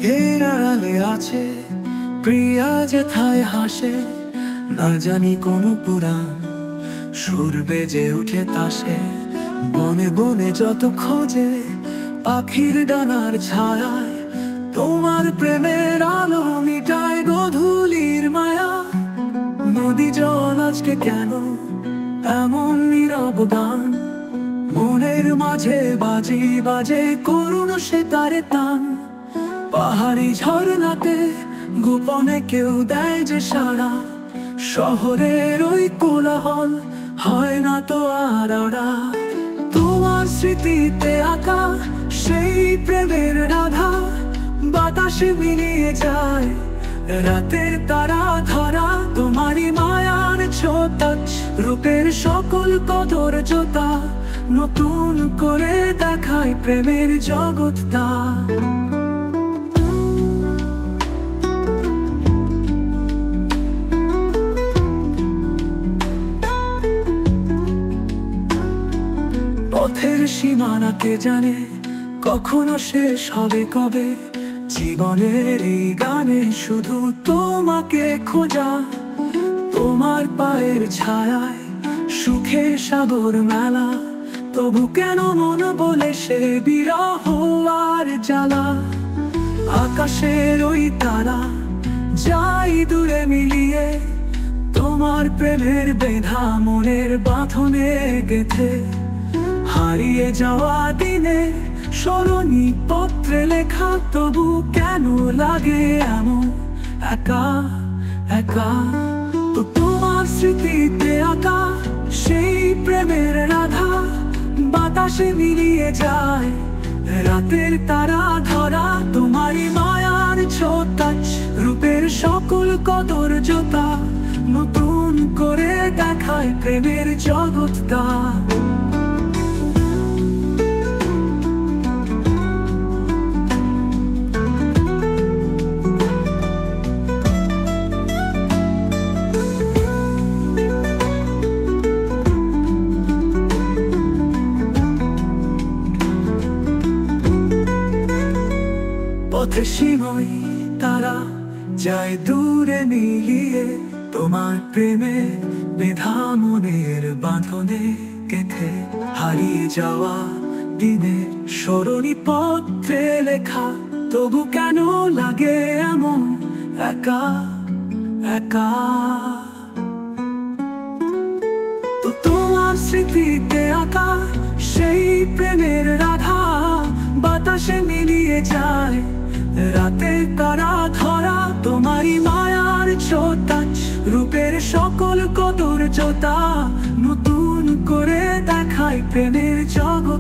মেঘের আড়ালে আছে প্রিয়া যেথায় হাসে, না জানি কোন পুরাণ সুর বেজে উঠে তাসে। বনে বনে যত খোঁজে পাখির ডানার ছায়ায়, তোমার প্রেমের আলো মিটায় গোধূলির মায়া। নদী জল আজকে কেন এমন নীরব গান, মনের মাঝে বাজে বাজে করুণ সে তারে টান। পাহাড়ি ঝরনাতে গোপনে কেউ দেয় যে সাড়া, শহরের ওই কোলাহল হয় না তো আর আড়া। তোমার স্মৃতিতে আঁকা সেই প্রেমের রাধা, বাতাসে মিলিয়ে যায় রাতের তারা ধরা। তোমারই মায়ার ছোঁয়া রূপের সকল কদর জোতা, নতুন করে দেখায় প্রেমের জগৎটা। পথের সীমানা কে জানে কখনো শেষ হবে কবে, জীবনের এই গানে শুধু তোমাকে খোঁজা। তোমার পায়ের ছায়ায় সুখে সাগর মেলা, তবু কেন মন বলে সে বিরহ আর জ্বালা। আকাশের ওই তারা যাই দূরে মিলিয়ে, তোমার প্রেমের বেধা মনের বাঁধনে গেথে। হারিয়ে যাওয়া দিনে স্মরণী পত্রে লেখা, তবু কেন লাগে এমন একা একা। তো তোমার স্মৃতিতে আঁকা সেই প্রেমের রাধা, বাতাসে মিলিয়ে যায় রাতের তারা ধরা। তোমারই মায়ার ছোঁয়া রূপের সকল কদর জোতা, নতুন করে দেখায় প্রেমের জগৎটা। পথে সীময় তারা যায় দূরে মিলিয়ে, তোমার প্রেমে বেধা মনের বাঁধনে গেথে। হারিয়ে যাওয়া দিনের স্মরণী পত্রে লেখা, তবু কেন লাগে এমন একা একা। তো তোমার স্মৃতিতে আঁকা সেই প্রেমের রাধা, বাতাসে মিলিয়ে যায় রাতে তারা ধরা। তোমারই মায়ার ছোঁয়া রূপের সকল কদর জোতা, নতুন করে দেখায় প্রেমের জগৎ।